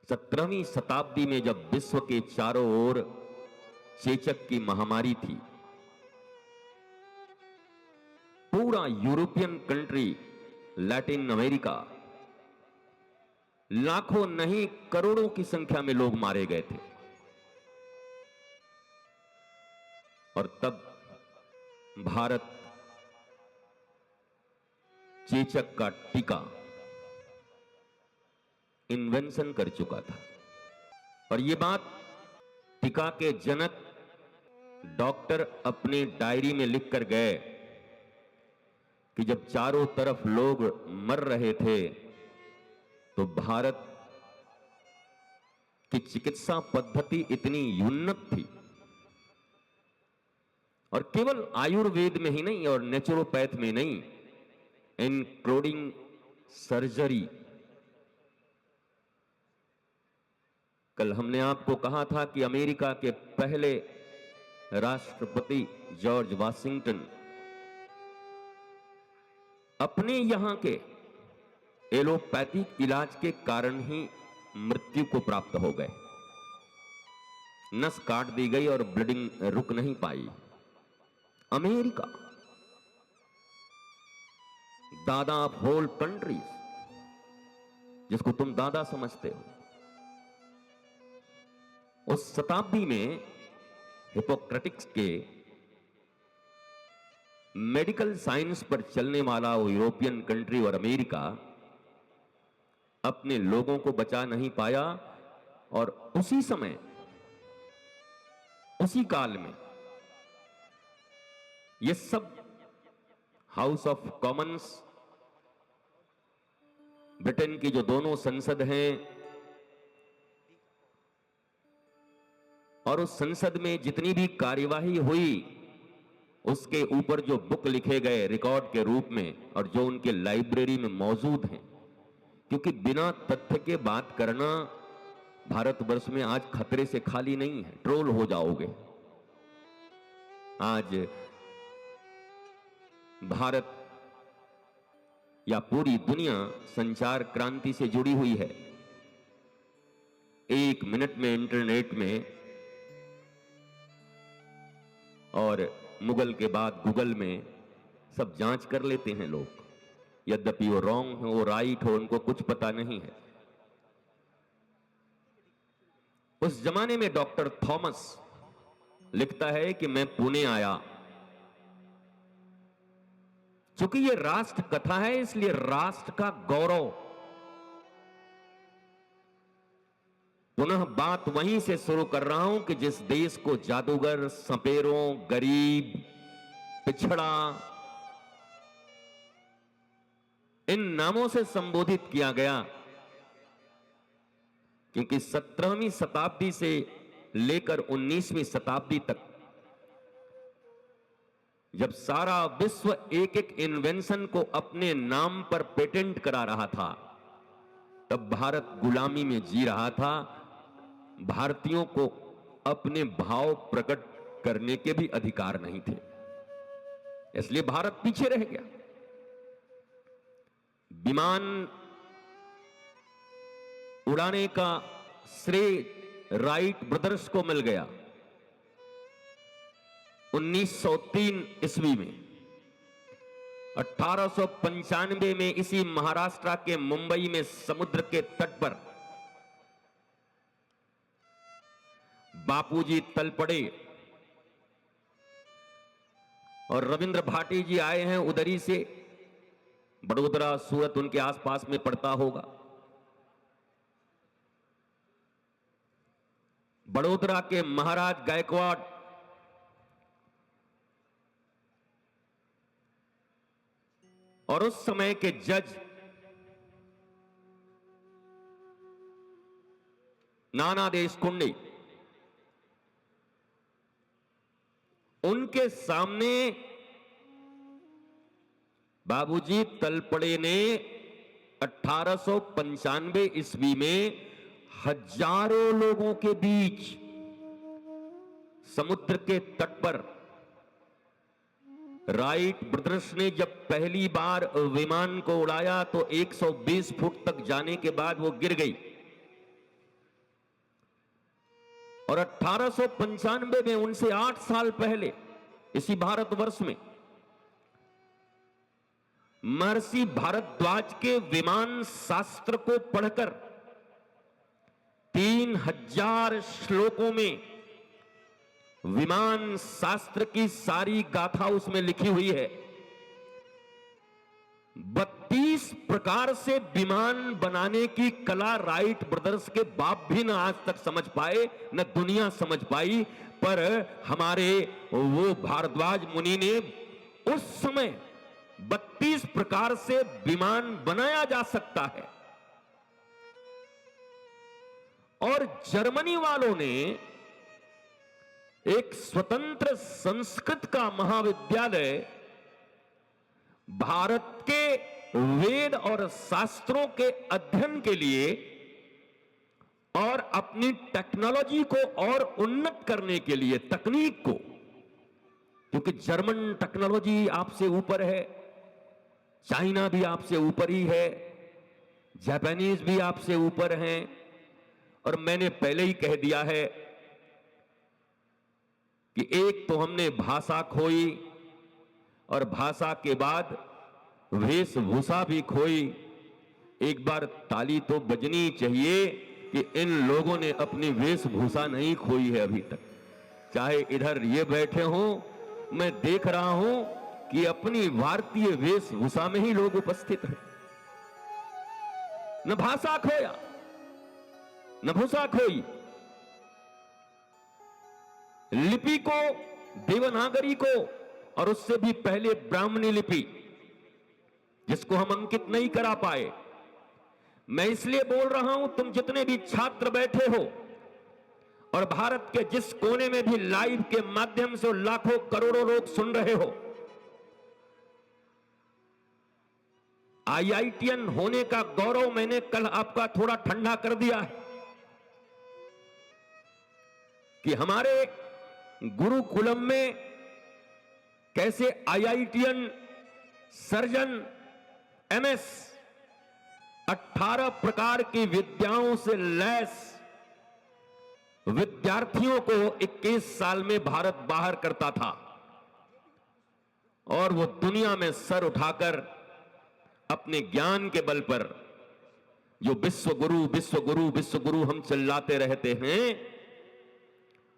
17वीं शताब्दी में जब विश्व के चारों ओर चेचक की महामारी थी, पूरा यूरोपियन कंट्री, लैटिन अमेरिका, लाखों नहीं करोड़ों की संख्या में लोग मारे गए थे। और तब भारत चेचक का टीका इन्वेंशन कर चुका था। और यह बात टीका के जनक डॉक्टर अपनी डायरी में लिख कर गए कि जब चारों तरफ लोग मर रहे थे तो भारत की चिकित्सा पद्धति इतनी उन्नत थी, और केवल आयुर्वेद में ही नहीं और नेचुरोपैथ में नहीं, इंक्लूडिंग सर्जरी। कल हमने आपको कहा था कि अमेरिका के पहले राष्ट्रपति जॉर्ज वाशिंगटन अपने यहां के एलोपैथिक इलाज के कारण ही मृत्यु को प्राप्त हो गए। नस काट दी गई और ब्लीडिंग रुक नहीं पाई। अमेरिका, दादा ऑफ होल कंट्रीज, जिसको तुम दादा समझते हो, उस शताब्दी में हिपोक्रेटिक्स के मेडिकल साइंस पर चलने वाला वो यूरोपियन कंट्री और अमेरिका अपने लोगों को बचा नहीं पाया। और उसी समय, उसी काल में ये सब हाउस ऑफ कॉमन्स, ब्रिटेन की जो दोनों संसद हैं, और उस संसद में जितनी भी कार्यवाही हुई उसके ऊपर जो बुक लिखे गए रिकॉर्ड के रूप में और जो उनके लाइब्रेरी में मौजूद हैं, क्योंकि बिना तथ्य के बात करना भारतवर्ष में आज खतरे से खाली नहीं है, ट्रोल हो जाओगे। आज भारत या पूरी दुनिया संचार क्रांति से जुड़ी हुई है। एक मिनट में इंटरनेट में, और मुगल के बाद गूगल में सब जांच कर लेते हैं लोग, यद्यपि वो रॉन्ग हो वो राइट हो उनको कुछ पता नहीं है। उस जमाने में डॉक्टर थॉमस लिखता है कि मैं पुणे आया। चूंकि ये राष्ट्र कथा है इसलिए राष्ट्र का गौरव, पुनः बात वहीं से शुरू कर रहा हूं कि जिस देश को जादूगर, सपेरों, गरीब, पिछड़ा, इन नामों से संबोधित किया गया, क्योंकि 17वीं शताब्दी से लेकर 19वीं शताब्दी तक जब सारा विश्व एक एक इन्वेंशन को अपने नाम पर पेटेंट करा रहा था, तब भारत गुलामी में जी रहा था। भारतीयों को अपने भाव प्रकट करने के भी अधिकार नहीं थे, इसलिए भारत पीछे रह गया। विमान उड़ाने का श्रेय राइट ब्रदर्स को मिल गया 1903 ईस्वी में। 1895 में इसी महाराष्ट्र के मुंबई में समुद्र के तट पर बापूजी तल पड़े और रविंद्र भाटी जी आए हैं उधरी से, बड़ोदरा, सूरत उनके आसपास में पड़ता होगा। बड़ोदरा के महाराज गायकवाड़ और उस समय के जज नाना देशकुंडी, उनके सामने बाबूजी तलपड़े ने 1895 ईस्वी में हजारों लोगों के बीच समुद्र के तट पर राइट ब्रदर्स ने जब पहली बार विमान को उड़ाया तो 120 फुट तक जाने के बाद वो गिर गई। और 1895 में, उनसे 8 साल पहले, इसी भारतवर्ष में महर्षि भारद्वाज के विमान शास्त्र को पढ़कर 3000 श्लोकों में विमान शास्त्र की सारी गाथा उसमें लिखी हुई है। 32 प्रकार से विमान बनाने की कला राइट ब्रदर्स के बाप भी न आज तक समझ पाए, न दुनिया समझ पाई, पर हमारे वो भारद्वाज मुनि ने उस समय 32 प्रकार से विमान बनाया जा सकता है। और जर्मनी वालों ने एक स्वतंत्र संस्कृत का महाविद्यालय भारत के वेद और शास्त्रों के अध्ययन के लिए और अपनी टेक्नोलॉजी को और उन्नत करने के लिए, तकनीक को, क्योंकि जर्मन टेक्नोलॉजी आपसे ऊपर है, चाइना भी आपसे ऊपर ही है, जापानीज भी आपसे ऊपर हैं, और मैंने पहले ही कह दिया है कि एक तो हमने भाषा खोई और भाषा के बाद वेशभूषा भी खोई। एक बार ताली तो बजनी चाहिए कि इन लोगों ने अपनी वेशभूषा नहीं खोई है अभी तक। चाहे इधर ये बैठे हों, मैं देख रहा हूं कि अपनी भारतीय वेशभूषा में ही लोग उपस्थित हैं। न भाषा खोया, न भूषा खोई। लिपि को, देवनागरी को, और उससे भी पहले ब्राह्मणी लिपि, जिसको हम अंकित नहीं करा पाए। मैं इसलिए बोल रहा हूं, तुम जितने भी छात्र बैठे हो और भारत के जिस कोने में भी लाइव के माध्यम से लाखों करोड़ों लोग सुन रहे हो, आईआईटीएन होने का गौरव मैंने कल आपका थोड़ा ठंडा कर दिया है कि हमारे गुरुकुलम में कैसे आईआईटीएन, सर्जन, एमएस, 18 प्रकार की विद्याओं से लैस विद्यार्थियों को 21 साल में भारत बाहर करता था, और वो दुनिया में सर उठाकर अपने ज्ञान के बल पर जो विश्व गुरु, विश्व गुरु, विश्व गुरु हम चिल्लाते रहते हैं,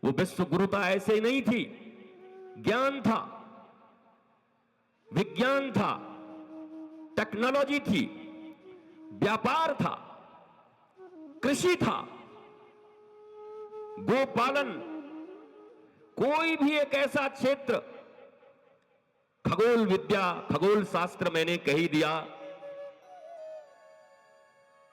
वो विश्व गुरुता ऐसे ही नहीं थी। ज्ञान था, विज्ञान था, टेक्नोलॉजी थी, व्यापार था, कृषि था, गोपालन, कोई भी एक ऐसा क्षेत्र, खगोल विद्या, खगोल शास्त्र मैंने कह ही दिया।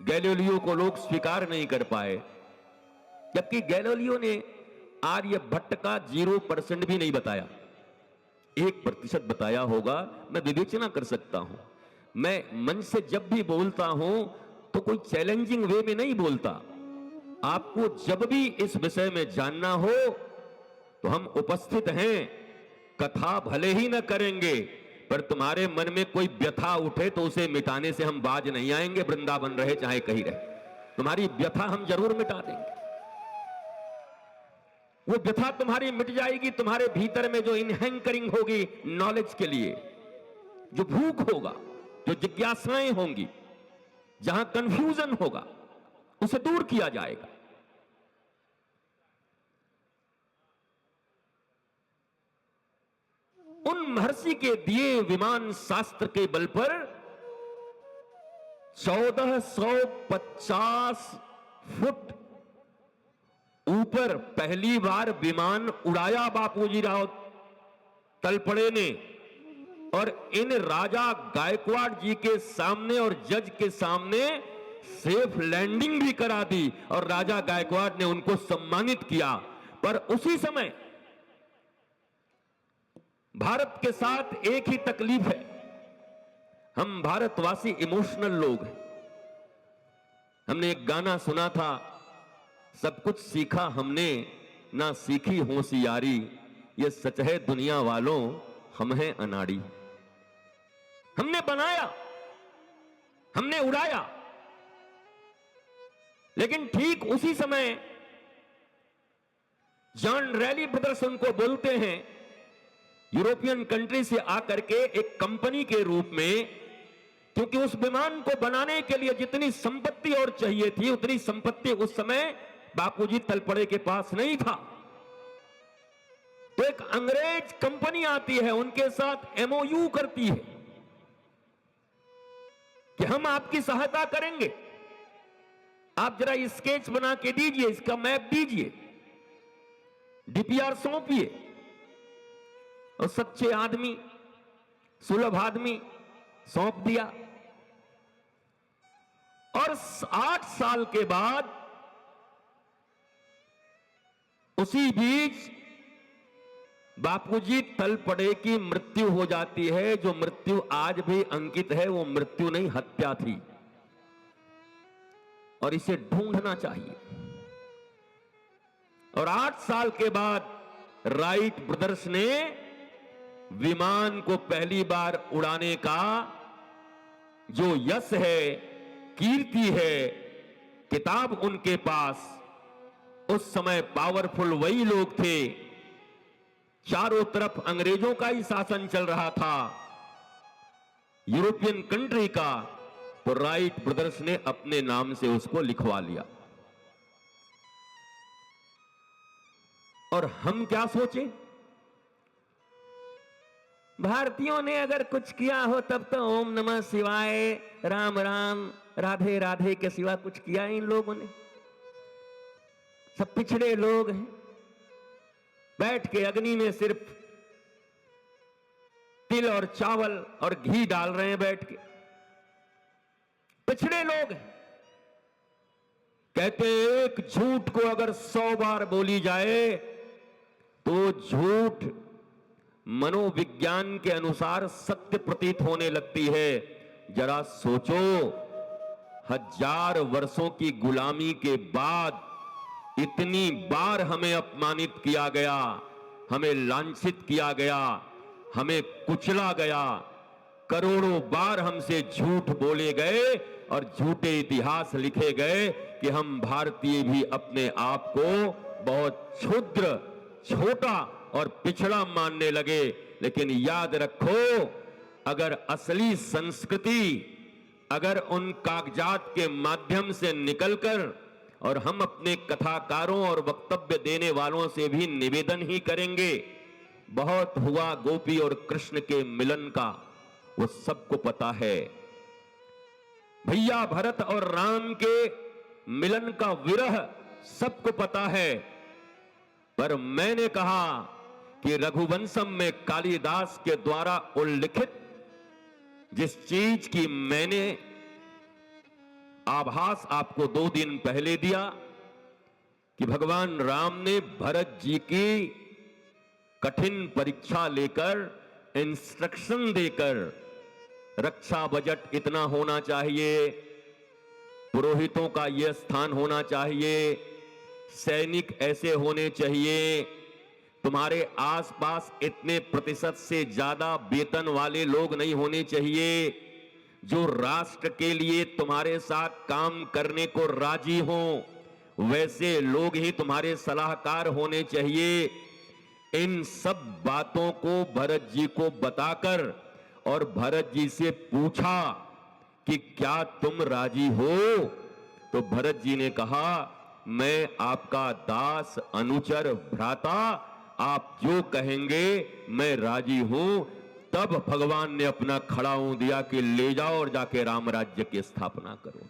गैलीलियो को लोग स्वीकार नहीं कर पाए, जबकि गैलीलियो ने आर्यभट्ट का 0% भी नहीं बताया, 1% बताया होगा। मैं विवेचना कर सकता हूं। मैं मंच से जब भी बोलता हूं तो कोई चैलेंजिंग वे में नहीं बोलता। आपको जब भी इस विषय में जानना हो तो हम उपस्थित हैं। कथा भले ही न करेंगे, पर तुम्हारे मन में कोई व्यथा उठे तो उसे मिटाने से हम बाज नहीं आएंगे, वृंदावन रहे चाहे कहीं रहे। तुम्हारी व्यथा हम जरूर मिटा देंगे। वो व्यथा तुम्हारी मिट जाएगी। तुम्हारे भीतर में जो इनहैंकरिंग होगी नॉलेज के लिए, जो भूख होगा, जो जिज्ञासाएं होंगी, जहां कंफ्यूजन होगा, उसे दूर किया जाएगा। उन महर्षि के दिए विमान शास्त्र के बल पर 1450 फुट ऊपर पहली बार विमान उड़ाया बापूजी राव तलपड़े ने, और इन राजा गायकवाड़ जी के सामने और जज के सामने सेफ लैंडिंग भी करा दी, और राजा गायकवाड़ ने उनको सम्मानित किया। पर उसी समय भारत के साथ एक ही तकलीफ है, हम भारतवासी इमोशनल लोग हैं। हमने एक गाना सुना था, सब कुछ सीखा हमने ना सीखी होशियारी, ये सच है दुनिया वालों हम हैं अनाड़ी। हमने बनाया, हमने उड़ाया, लेकिन ठीक उसी समय जॉन रैली ब्रदर्स उनको बोलते हैं, यूरोपियन कंट्री से आकर के एक कंपनी के रूप में, क्योंकि उस विमान को बनाने के लिए जितनी संपत्ति और चाहिए थी उतनी संपत्ति उस समय बापूजी तलपड़े के पास नहीं था। तो एक अंग्रेज कंपनी आती है, उनके साथ एमओयू करती है कि हम आपकी सहायता करेंगे, आप जरा स्केच बना के दीजिए, इसका मैप दीजिए, डीपीआर सौंपिए। और सच्चे आदमी, सुलभ आदमी सौंप दिया। और 8 साल के बाद उसी बीच बापूजी तलपड़े की मृत्यु हो जाती है। जो मृत्यु आज भी अंकित है, वो मृत्यु नहीं, हत्या थी। और इसे ढूंढना चाहिए। और 8 साल के बाद राइट ब्रदर्स ने विमान को पहली बार उड़ाने का जो यश है, कीर्ति है, किताब उनके पास, उस समय पावरफुल वही लोग थे। चारों तरफ अंग्रेजों का ही शासन चल रहा था, यूरोपियन कंट्री का। तो राइट ब्रदर्स ने अपने नाम से उसको लिखवा लिया। और हम क्या सोचे, भारतीयों ने अगर कुछ किया हो तब तो ओम नमः शिवाय, राम राम, राधे राधे के सिवा कुछ किया इन लोगों ने। सब पिछड़े लोग हैं, बैठ के अग्नि में सिर्फ तिल और चावल और घी डाल रहे हैं बैठ के। पिछड़े लोग हैं। कहते एक झूठ को अगर 100 बार बोली जाए तो झूठ मनोविज्ञान के अनुसार सत्य प्रतीत होने लगती है। जरा सोचो, 1000 वर्षों की गुलामी के बाद इतनी बार हमें अपमानित किया गया, हमें लांछित किया गया, हमें कुचला गया, करोड़ों बार हमसे झूठ बोले गए और झूठे इतिहास लिखे गए कि हम भारतीय भी अपने आप को बहुत क्षुद्र, छोटा और पिछड़ा मानने लगे। लेकिन याद रखो, अगर असली संस्कृति अगर उन कागजात के माध्यम से निकलकर, और हम अपने कथाकारों और वक्तव्य देने वालों से भी निवेदन ही करेंगे, बहुत हुआ गोपी और कृष्ण के मिलन का, वो सबको पता है। भैया भरत और राम के मिलन का विरह सबको पता है। पर मैंने कहा कि रघुवंशम में कालिदास के द्वारा उल्लिखित जिस चीज की मैंने आभास आपको 2 दिन पहले दिया कि भगवान राम ने भरत जी की कठिन परीक्षा लेकर, इंस्ट्रक्शन देकर, रक्षा बजट इतना होना चाहिए, पुरोहितों का यह स्थान होना चाहिए, सैनिक ऐसे होने चाहिए, तुम्हारे आसपास इतने प्रतिशत से ज्यादा वेतन वाले लोग नहीं होने चाहिए, जो राष्ट्र के लिए तुम्हारे साथ काम करने को राजी हों, वैसे लोग ही तुम्हारे सलाहकार होने चाहिए। इन सब बातों को भरत जी को बताकर और भरत जी से पूछा कि क्या तुम राजी हो? तो भरत जी ने कहा, मैं आपका दास, अनुचर, भ्राता, आप जो कहेंगे मैं राजी हूं। तब भगवान ने अपना खड़ा दिया कि ले जाओ और जाके राम राज्य की स्थापना करो।